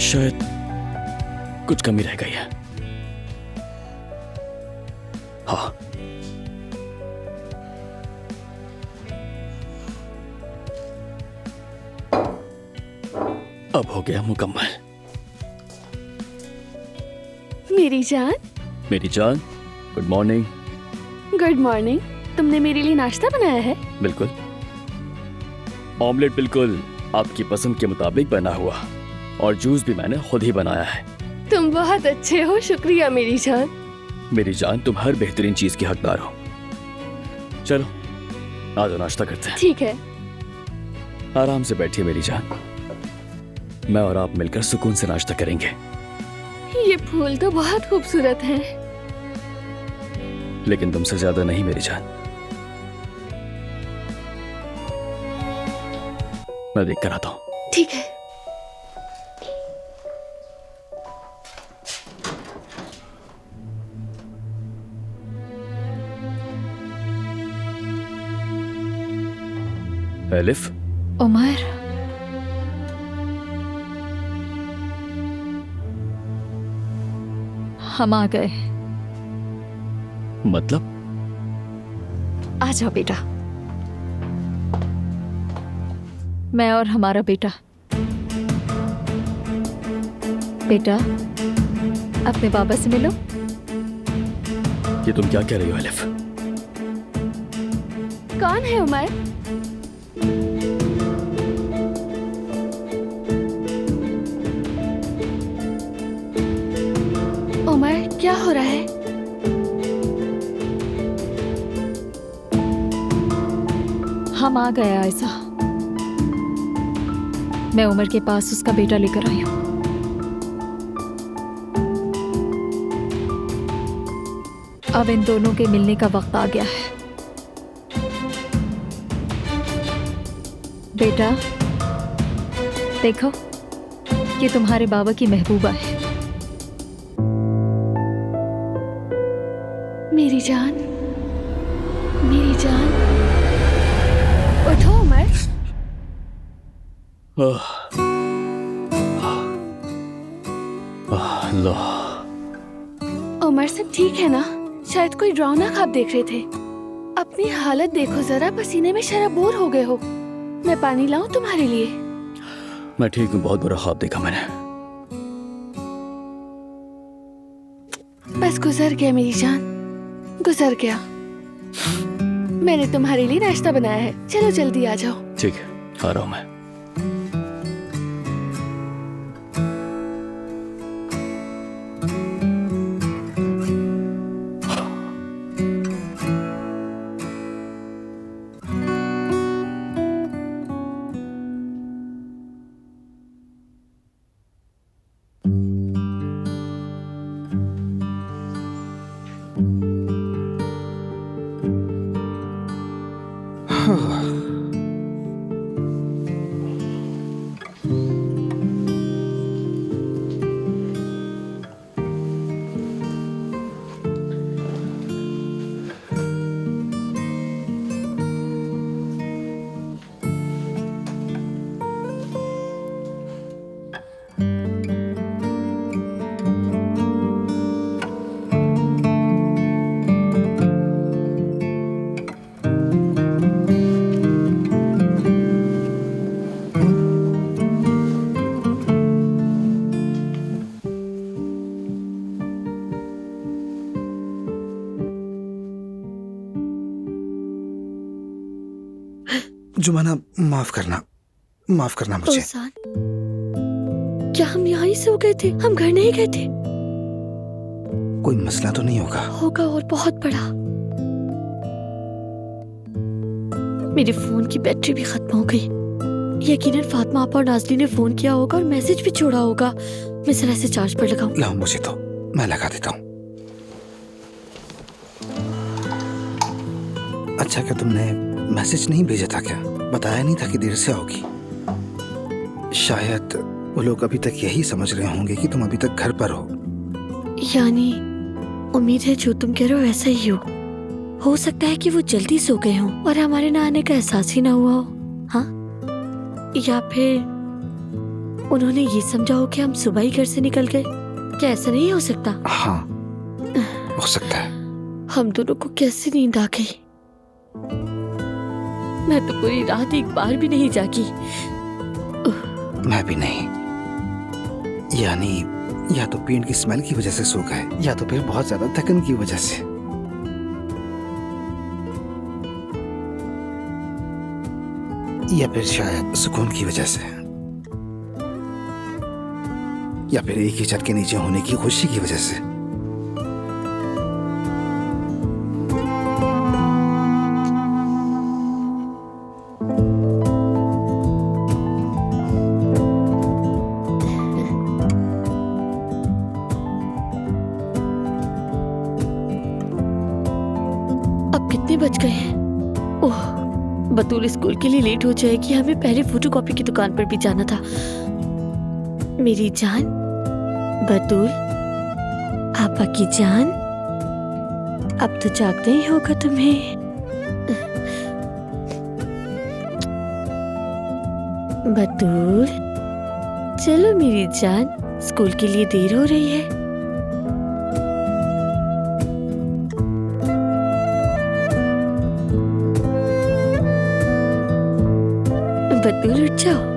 शायद कुछ कमी रह गई है। हाँ, अब हो गया मुकम्मल। मेरी जान। मेरी जान, गुड मॉर्निंग। Good morning. तुमने मेरे लिए नाश्ता बनाया है? बिल्कुल, ऑमलेट बिल्कुल आपकी पसंद के मुताबिक बना हुआ, और जूस भी मैंने खुद ही बनाया है। तुम बहुत अच्छे हो, शुक्रिया मेरी जान। मेरी जान, तुम हर बेहतरीन चीज की हकदार हो। चलो आ जाओ, नाश्ता करते हैं। ठीक है। आराम से बैठिए मेरी जान, मैं और आप मिलकर सुकून से नाश्ता करेंगे। ये फूल तो बहुत खूबसूरत हैं। लेकिन तुमसे ज्यादा नहीं मेरी जान। मैं देख कर आता हूँ। ठीक है। एलिफ, उमर, हम आ गए। मतलब? आ जाओ बेटा, मैं और हमारा बेटा। बेटा, अपने बाबा से मिलो। ये तुम क्या कह रही हो एलिफ? कौन है उमर? उमर, क्या हो रहा है? हम आ गए आयशा। मैं उमर के पास उसका बेटा लेकर आई हूँ। अब इन दोनों के मिलने का वक्त आ गया है। बेटा, देखो, ये तुम्हारे बाबा की महबूबा है। मेरी जान, मेरी जान, उठो उमर। अल्लाह। उमर, सब ठीक है ना? शायद कोई डरावना ख्वाब देख रहे थे। अपनी हालत देखो जरा, पसीने में शराबोर हो गए हो। मैं पानी लाऊं तुम्हारे लिए? मैं ठीक हूँ, बहुत बुरा ख्वाब देखा मैंने। बस गुजर गया मेरी जान, गुजर गया। मैंने तुम्हारे लिए नाश्ता बनाया है, चलो जल्दी आ जाओ। ठीक है, आ रहा हूँ मैं। जुमाना, माफ करना मुझे। ओसान, क्या हम यहाँ ही सो गए थे? हम घर नहीं गए थे? कोई मसला तो नहीं होगा? होगा, और बहुत बड़ा। मेरे फोन की बैटरी भी खत्म हो गई। यकीनन फातिमा आपा और नाज़ली ने फोन किया होगा और मैसेज भी छोड़ा होगा। मैं जरा से चार्ज पर लगाऊं। लाओ मुझे तो, मैं लगा देता हूँ। अच्छा, क्या तुमने मैसेज नहीं भेजा था? क्या बताया नहीं था कि देर से आओगी? शायद वो लोग अभी तक यही समझ रहे होंगे कि तुम अभी तक घर पर हो। यानी उम्मीद है जो तुम कह रहे हो ऐसा ही हो सकता है कि वो जल्दी सो गए हों और हमारे ना आने का एहसास ही ना हुआ हो। हाँ, या फिर उन्होंने ये समझा हो कि हम सुबह ही घर से निकल गए। क्या ऐसा नहीं हो सकता? हाँ, हो सकता है। हम दोनों को कैसे नींद आ गई? मैं तो पूरी रात एक बार भी नहीं जागी। मैं भी नहीं। यानी या तो पेंट की स्मेल की वजह से सो गए, या तो फिर बहुत ज्यादा थकन की वजह से। या फिर शायद सुकून की वजह से, या फिर एक ही छत के नीचे होने की खुशी की वजह से। अब कितने बज गए हैं? ओह, बतूल स्कूल के लिए लेट हो जाएगी। हमें पहले फोटोकॉपी की दुकान पर भी जाना था। मेरी जान बतूल, आपा की जान, अब तो जागना ही होगा तुम्हें। बतूल, चलो मेरी जान, स्कूल के लिए देर हो रही है। बतूल, उठ जाओ।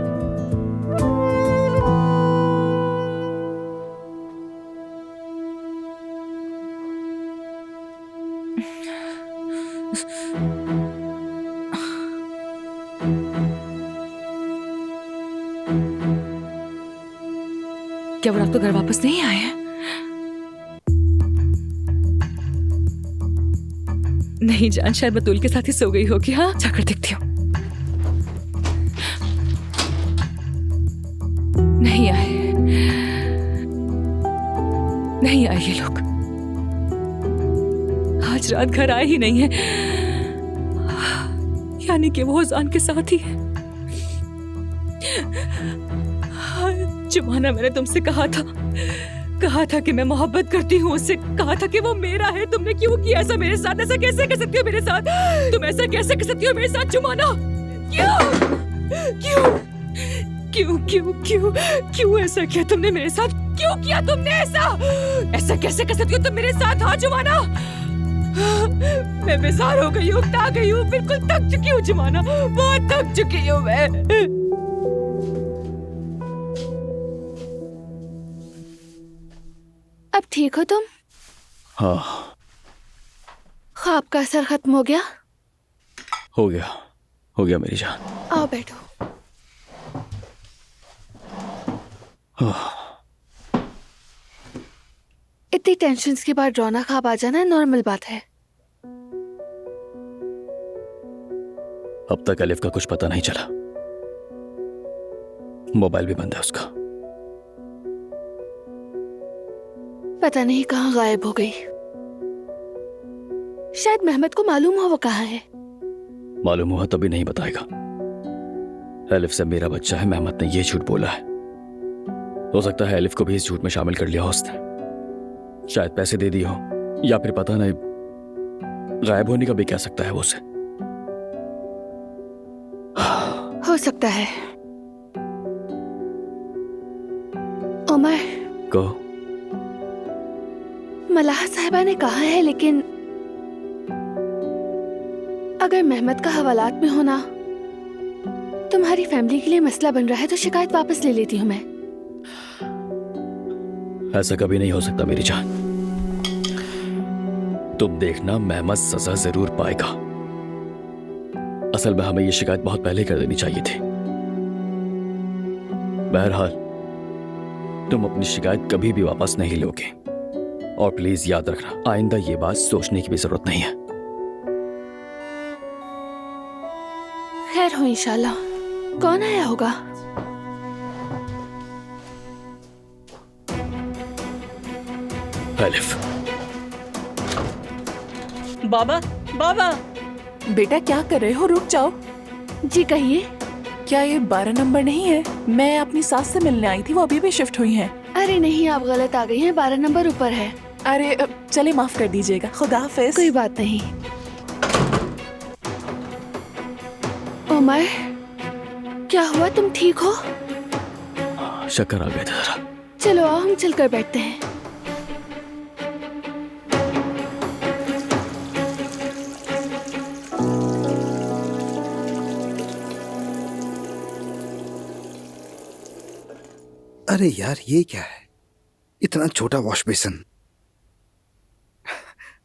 क्या वो रात को घर वापस नहीं आए हैं? नहीं जान, शायद बतूल के साथ ही सो गई होगी। हाँ, जाकर देखती हूँ। नहीं आए, नहीं आए ये लोग। आज रात घर आए ही नहीं है, यानी कि वो अजान के साथ ही है। जुमाना, मैंने तुमसे कहा था कि मैं मोहब्बत करती हूँ उससे, कहा था कि वो मेरा है। तुमने क्यों किया ऐसा मेरे साथ? ऐसा कैसे कर सकती हो मेरे साथ? तुम ऐसा कैसे कर सकती हो मेरे साथ जुमाना? क्यों ऐसा किया तुमने मेरे साथ? क्यों किया तुमने ऐसा कैसे कर सकती हो तुम मेरे साथ? हाँ जुमाना, मैं बेजार हो गई हूँ, उकता गई हूँ, बिल्कुल थक चुकी हूँ जुमाना, बहुत थक चुकी हूँ मैं। अब ठीक हो तुम? हाँ, ख्वाब का असर खत्म हो गया? हो गया मेरी जान। आओ बैठो। इतनी टेंशन्स के बाद रौना ख्वाब आ जाना नॉर्मल बात है। अब तक अलिफ का कुछ पता नहीं चला, मोबाइल भी बंद है उसका। पता नहीं कहाँ गायब हो गई। शायद मेहमद को मालूम हो वो कहाँ है। मालूम हुआ तभी नहीं बताएगा। अलिफ से मेरा बच्चा है, मेहमद ने ये झूठ बोला है। हो सकता है अलिफ को भी इस झूठ में शामिल कर लिया हो उसने। शायद पैसे दे दिए हो, या फिर पता नहीं, गायब होने का भी कह सकता है वो उसे। हो सकता है। उमर, कहो। मलाह साहिबा ने कहा है, लेकिन अगर मेहमद का हवालात में होना तुम्हारी फैमिली के लिए मसला बन रहा है तो शिकायत वापस ले लेती हूँ मैं। ऐसा कभी नहीं हो सकता मेरी जान। तुम देखना, मेहमद सजा जरूर पाएगा। असल में हमें ये शिकायत बहुत पहले कर देनी चाहिए थी। बहरहाल तुम अपनी शिकायत कभी भी वापस नहीं लोगे, और प्लीज याद रखना, आइंदा ये बात सोचने की भी जरूरत नहीं है। खैर हो इंशाल्लाह। कौन आया होगा? अलिफ। बाबा, बाबा, बेटा क्या कर रहे हो? रुक जाओ। जी कहिए। क्या ये 12 नंबर नहीं है? मैं अपनी सास से मिलने आई थी, वो अभी भी शिफ्ट हुई हैं। अरे नहीं, आप गलत आ गई हैं, 12 नंबर ऊपर है। अरे चले, माफ कर दीजिएगा। खुदा हाफिज। कोई बात नहीं। उमर, क्या हुआ? तुम ठीक हो? शक्कर आ गया था जरा। चलो आओ हम चलकर बैठते हैं। अरे यार, ये क्या है? इतना छोटा वॉश बेसिन,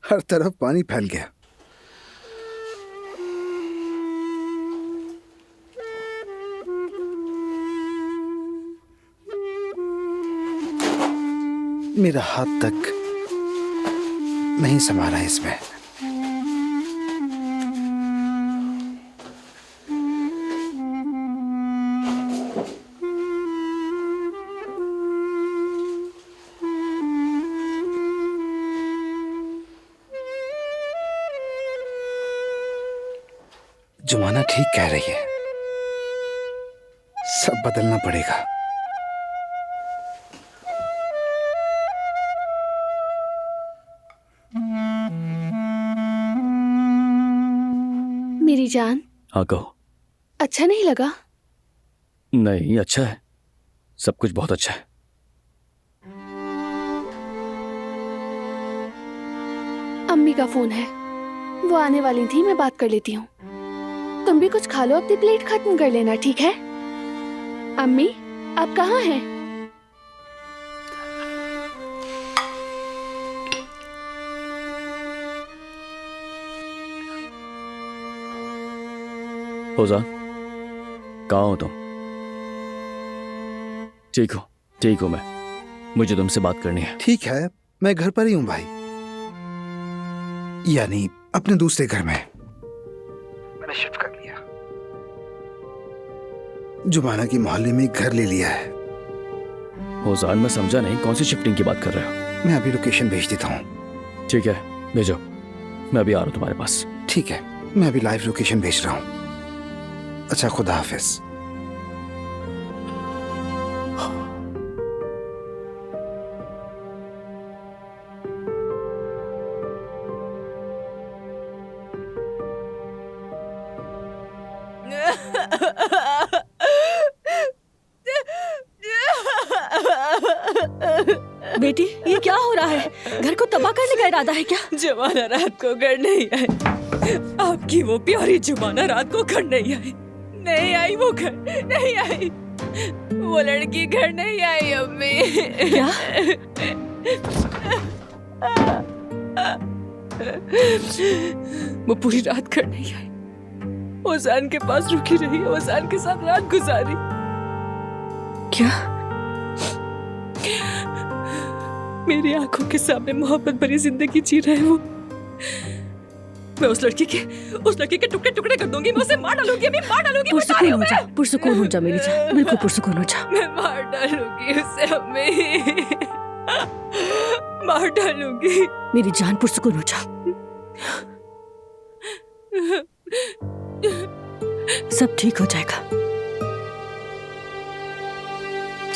हर तरफ पानी फैल गया। मेरा हाथ तक नहीं समा रहा है इसमें। जुमाना ठीक कह रही है, सब बदलना पड़ेगा। मेरी जान, हाँ कहो। अच्छा नहीं लगा? नहीं, अच्छा है, सब कुछ बहुत अच्छा है। अम्मी का फोन है, वो आने वाली थी, मैं बात कर लेती हूँ। तुम भी कुछ खा लो, अपनी प्लेट खत्म कर लेना, ठीक है? अम्मी, आप कहाँ हैं? होजा, कहाँ हो तुम? ठीक हो मैं, मुझे तुमसे बात करनी है। ठीक है, मैं घर पर ही हूं भाई, यानी अपने दूसरे घर में। मैंने शिफ्ट कर लिया, जुमाना की मोहल्ले में एक घर ले लिया है। होजान, मैं समझा नहीं, कौन सी शिफ्टिंग की बात कर रहे हो? मैं अभी लोकेशन भेज देता हूँ। ठीक है, भेजो, मैं अभी आ रहा हूँ तुम्हारे पास। ठीक है, मैं अभी लाइव लोकेशन भेज रहा हूँ। अच्छा, खुदा हाफिज। बेटी, ये क्या हो रहा है? घर को तबाह करने का इरादा है क्या? जुमाना रात को घर नहीं आई। आपकी वो प्यारी जुमाना रात को घर नहीं आई। नहीं आई, वो घर नहीं आई। वो लड़की घर नहीं आई अम्मी। क्या? वो पूरी रात घर नहीं आई। ओजान के पास रुकी रही, ओजान के साथ रात गुजारी। क्या? मेरी आंखों के सामने मोहब्बत भरी जिंदगी जी रहे हो। मैं उस लड़की के टुकड़े टुकड़े कर दूंगी, मैं उसे मार डालूंगी, मैं मार डालूंगी। पुरसुकून हो जा, पुरसुकून हो जा मेरी जान, बिल्कुल पुरसुकून हो जा। मैं मार डालूंगी उसे अम्मी, मार डालूंगी। मेरी जान, पुरसुकून हो जा। सब ठीक हो जाएगा।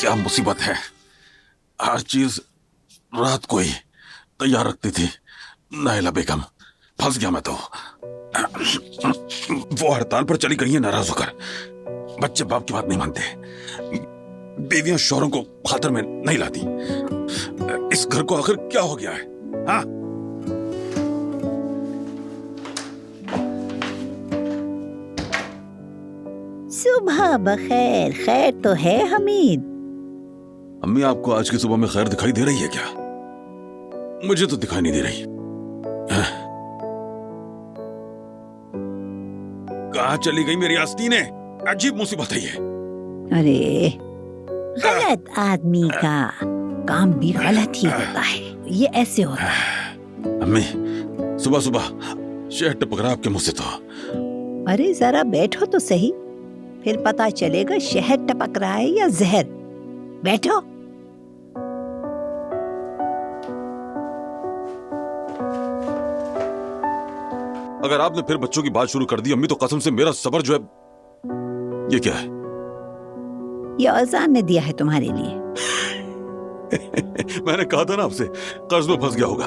क्या मुसीबत है, हर चीज रात को ही तैयार रखती थी। नाइला बेगम, फंस गया मैं तो। वो हड़ताल पर चली गई है नाराज होकर। बच्चे बाप की बात नहीं मानते, बीवियां शौहरों को खातर में नहीं लाती। इस घर को आखिर क्या हो गया है? हाँ, सुबह बखैर। खैर तो है हमीद? अम्मी, आपको आज की सुबह में खैर दिखाई दे रही है क्या? मुझे तो दिखाई नहीं दे रही। कहाँ चली गई मेरी आस्तीनें? अजीब मुसीबत है ये। अरे, गलत आदमी का काम भी गलत ही होता है, ये ऐसे होता है। अम्मी, सुबह सुबह शहद टपक रहा आपके मुंह से तो। अरे जरा बैठो तो सही, फिर पता चलेगा शहद टपक रहा है या जहर। बैठो। अगर आपने फिर बच्चों की बात शुरू कर दी अम्मी, तो कसम से मेरा सबर जो है। ये क्या है? ये औजान ने दिया है तुम्हारे लिए। मैंने कहा था ना आपसे, कर्ज में फंस गया होगा,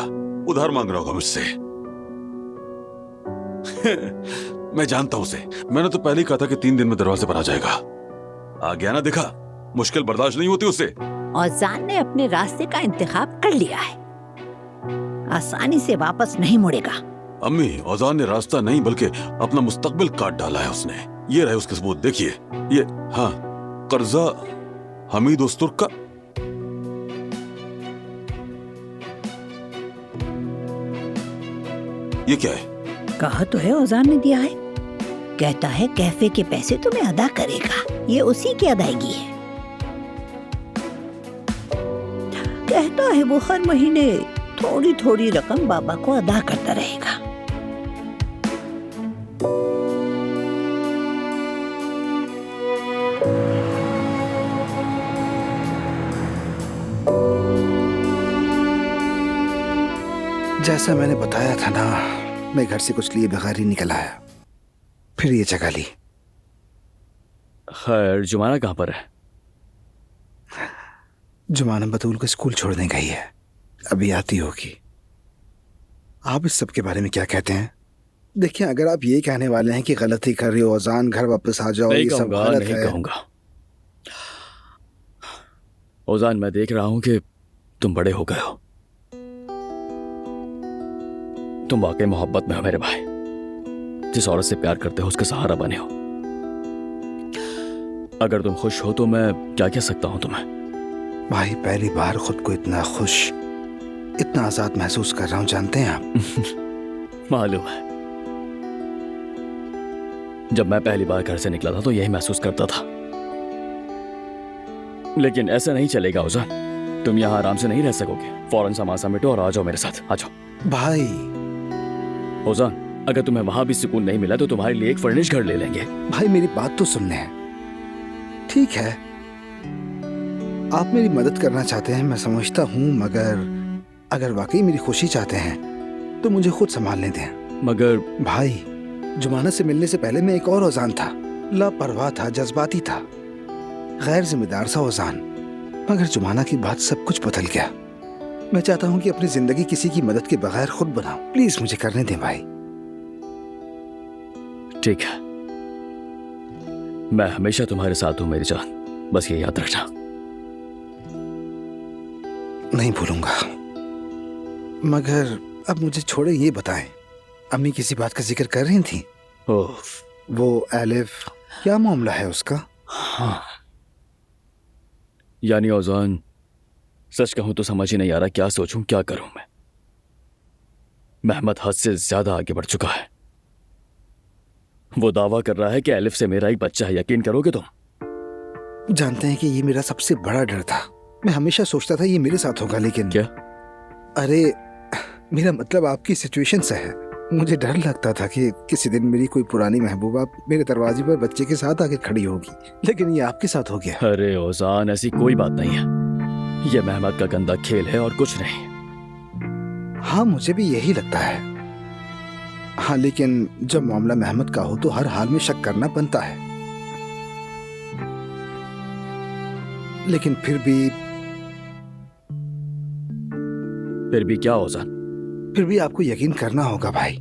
उधार मांग रहा होगा मुझसे। मैं जानता हूं उसे, मैंने तो पहले ही कहा था कि 3 दिन में दरवाजे पर आ जाएगा। आ गया ना, देखा? मुश्किल बर्दाश्त नहीं होती उससे। औजान ने अपने रास्ते का इंतखाब कर लिया है, आसानी से वापस नहीं मुड़ेगा। अम्मी, औजान ने रास्ता नहीं बल्कि अपना मुस्तकबिल काट डाला है उसने। ये रहे उसके सबूत, देखिए ये। हाँ, कर्जा हमीद उस्तुर्क का। ये क्या है? कहा तो है औजान ने दिया है, कहता है कैफे के पैसे तुम्हें अदा करेगा, ये उसी की अदायगी है। कहता है वो हर महीने थोड़ी थोड़ी रकम बाबा को अदा करता रहेगा। जैसा मैंने बताया था ना, मैं घर से कुछ लिए बगैर ही निकल आया, फिर ये जगह ली। खैर, जुमाना कहाँ पर है? जुमाना बतूल को स्कूल छोड़ने गई है, अभी आती होगी। आप इस सब के बारे में क्या कहते हैं? देखिए, अगर आप ये कहने वाले हैं कि गलती कर रही हो औजान, घर वापस आ जाओ, नहीं ये सब कहूंगा, गलत नहीं है। कहूंगा। औजान, मैं देख रहा हूं कि तुम बड़े हो गए हो। तुम वाकई मोहब्बत में हो मेरे भाई। जिस औरत से प्यार करते हो उसका सहारा बने हो। अगर तुम खुश हो तो मैं क्या कह सकता हूं तुम्हें? भाई, पहली बार खुद को इतना खुश, इतना आजाद महसूस कर रहा हूं, जानते हैं आप? मालूम है। जब मैं पहली बार घर से निकला था तो यही महसूस करता था। लेकिन ऐसा नहीं चलेगा औजान, तुम यहाँ आराम से नहीं रह सकोगे। फौरन सामान समेटो और आ जाओ मेरे साथ, आ जाओ। भाई औजान, अगर तुम्हें वहां भी सुकून नहीं मिला तो तुम्हारे लिए एक फर्निश घर ले लेंगे। भाई, मेरी बात तो सुनने हैं। ठीक है, आप मेरी मदद करना चाहते हैं, मैं समझता हूँ, मगर अगर वाकई मेरी खुशी चाहते हैं तो मुझे खुद संभालने दें। मगर भाई, जुमाना से मिलने से पहले मैं एक और औजान था, लापरवाह था, जज्बाती था, गैर जिम्मेदार सा औजान। मगर जुमाना की बात सब कुछ बदल गया। मैं चाहता हूँ कि अपनी जिंदगी किसी की मदद के बगैर खुद बनाऊं। प्लीज मुझे करने दें भाई। ठीक है, मैं हमेशा तुम्हारे साथ हूं मेरी जान, बस ये याद रखना। नहीं भूलूंगा। मगर अब मुझे छोड़े, ये बताएं, अम्मी किसी बात का जिक्र कर रही थी? ओह, वो एलिफ, क्या मामला है उसका? हाँ। यानी औजान, सच कहूं तो समझ ही नहीं आ रहा क्या सोचूं, क्या करूं मैं। मेहमद हद से ज्यादा आगे बढ़ चुका है। वो दावा कर रहा है कि एलिफ से मेरा एक बच्चा है। यकीन करोगे तुम? जानते हैं कि ये मेरा सबसे बड़ा डर था। मैं हमेशा सोचता था ये मेरे साथ होगा, लेकिन क्या? अरे, मेरा मतलब आपकी सिचुएशन से है। मुझे डर लगता था कि किसी दिन मेरी कोई पुरानी महबूबा मेरे दरवाजे पर बच्चे के साथ आकर खड़ी होगी, लेकिन ये आपके साथ हो गया। अरे औजान, ऐसी कोई बात नहीं है। ये मेहमद का गंदा खेल है और कुछ नहीं। हाँ, मुझे भी यही लगता है। हाँ, लेकिन जब मामला मेहमद का हो तो हर हाल में शक करना बनता है। लेकिन फिर भी क्या औजान? फिर भी आपको यकीन करना होगा भाई।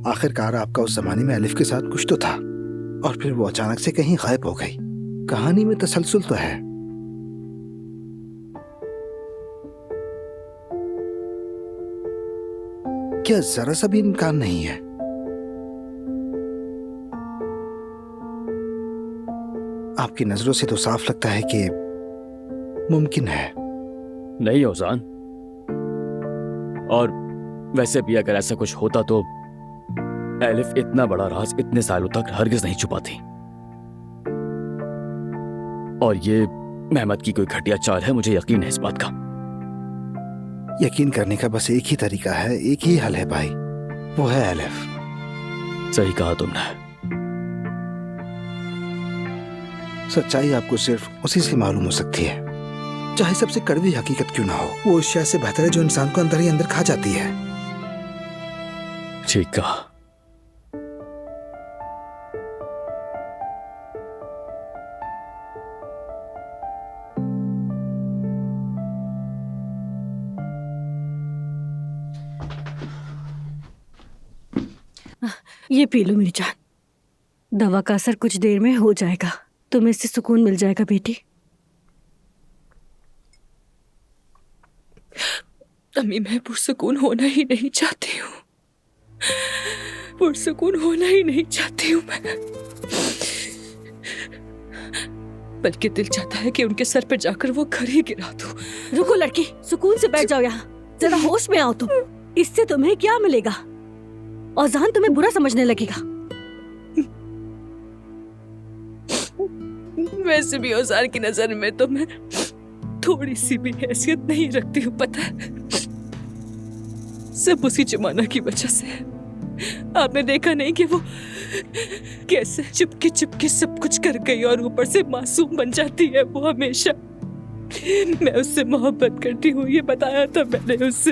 आखिरकार आपका उस जमाने में एलिफ के साथ कुछ तो था, और फिर वो अचानक से कहीं गायब हो गई। कहानी में तसलसल तो है। क्या जरा सा भी इम्कान नहीं है? आपकी नजरों से तो साफ लगता है कि मुमकिन है। नहीं औजान, और वैसे भी अगर ऐसा कुछ होता तो एलिफ इतना बड़ा राज इतने सालों तक हरगिज नहीं छुपाती। और ये मेहमद की कोई घटिया चाल है, मुझे यकीन है इस बात का। यकीन करने का बस एक ही तरीका है, एक ही हल है भाई, वो है एलिफ। सही कहा तुमने। सच्चाई आपको सिर्फ उसी से मालूम हो सकती है, चाहे सबसे कड़वी हकीकत क्यों ना हो। वो उस शय से बेहतर है जो इंसान को अंदर ही अंदर खा जाती है। ठीक कहा। ये पी लो मेरी जान, दवा का असर कुछ देर में हो जाएगा, तुम्हें इससे सुकून मिल जाएगा बेटी। अम्मी, मैं पुरसुकून होना ही नहीं चाहती हूँ, पुरसुकून होना ही नहीं चाहती हूँ मैं, बल्कि दिल चाहता है कि उनके सर पे जाकर वो घर ही गिरा दूं। रुको लड़की, सुकून से बैठ जाओ यहाँ, जरा होश में आओ तुम। इससे तुम्हें क्या मिलेगा? औजान तुम्हें बुरा समझने लगेगा। वैसे भी औजार की नजर में तो मैं थोड़ी सी भी हैसियत नहीं रखती हूँ, पता है? सब उसी जमाना की वजह से है। आपने देखा नहीं कि वो कैसे चुपके चुपके सब कुछ कर गई और ऊपर से मासूम बन जाती है वो हमेशा। मैं उससे मोहब्बत करती हूँ, ये बताया था मैंने उससे,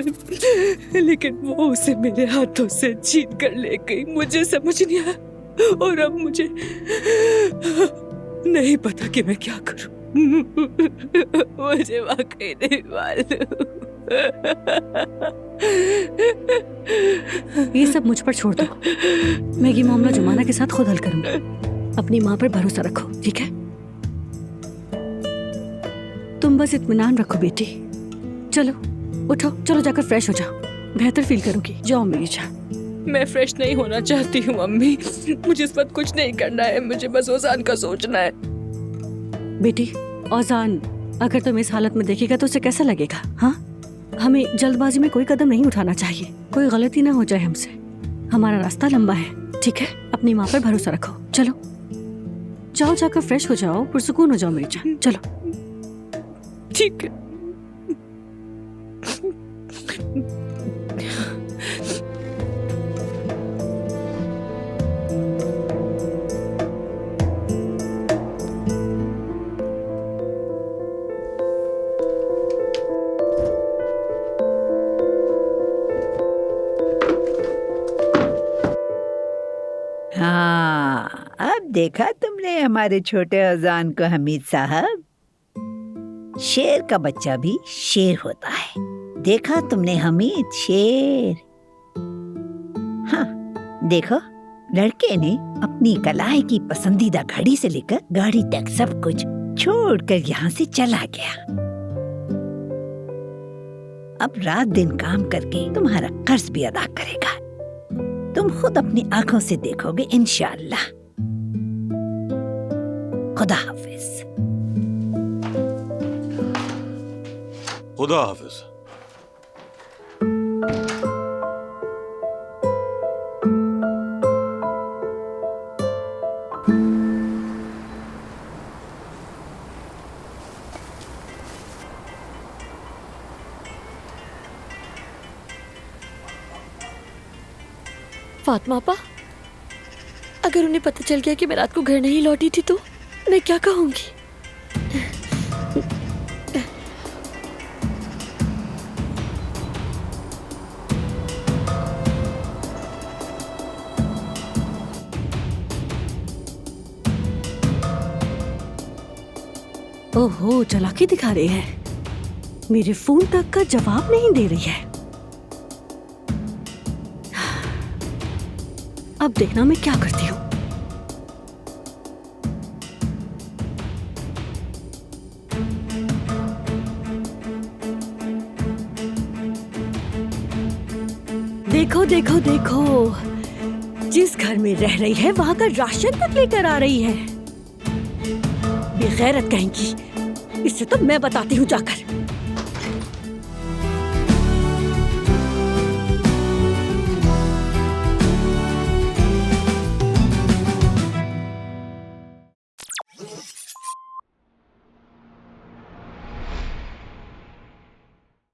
लेकिन वो उसे मेरे हाथों से छीन कर ले गई। मुझे समझ नहीं आया और अब मुझे नहीं पता कि मैं क्या करूं। मुझे वाकई नहीं मालूम। ये सब मुझ पर छोड़ दो, मैं ये मामला जुमाना के साथ खुद हल करूंगी। अपनी माँ पर भरोसा रखो, ठीक है? तुम बस इत्मीनान रखो बेटी। चलो उठो, चलो जाकर फ्रेश हो जाओ, बेहतर फील करोगी। जाओ मेरी जान। मैं फ्रेश नहीं होना चाहती हूँ अम्मी, मुझे इस वक्त कुछ नहीं करना है, मुझे बस औजान का सोचना है। बेटी, औजान अगर तुम इस हालत में देखेगा तो उसे कैसा लगेगा? हाँ, हमें जल्दबाजी में कोई कदम नहीं उठाना चाहिए, कोई गलती ना हो जाए हमसे। हमारा रास्ता लंबा है, ठीक है? अपनी माँ पर भरोसा रखो। चलो जाओ, जाकर फ्रेश हो जाओ, पुरसुकून हो जाओ मेरी जान। चलो ठीक है। हाँ, अब देखा तुमने हमारे छोटे अजान को हमीद साहब। शेर का बच्चा भी शेर होता है। देखा तुमने हमीद, शेर। हाँ, देखो लड़के ने अपनी कलाई की पसंदीदा घड़ी से लेकर गाड़ी तक सब कुछ छोड़कर यहाँ से चला गया। अब रात दिन काम करके तुम्हारा कर्ज भी अदा करेगा। तुम खुद अपनी आंखों से देखोगे इंशाअल्लाह। खुदा हाफिज। खुदा हाफिज। फातिमा आपा, अगर उन्हें पता चल गया कि मैं रात को घर नहीं लौटी थी तो मैं क्या कहूंगी? ओहो, चालाकी दिखा रही है, मेरे फोन तक का जवाब नहीं दे रही है। अब देखना मैं क्या करती हूँ। देखो देखो देखो, जिस घर में रह रही है वहां का राशन तक लेकर आ रही है। बेगैरत कहेंगी, इससे तो मैं बताती हूँ जाकर।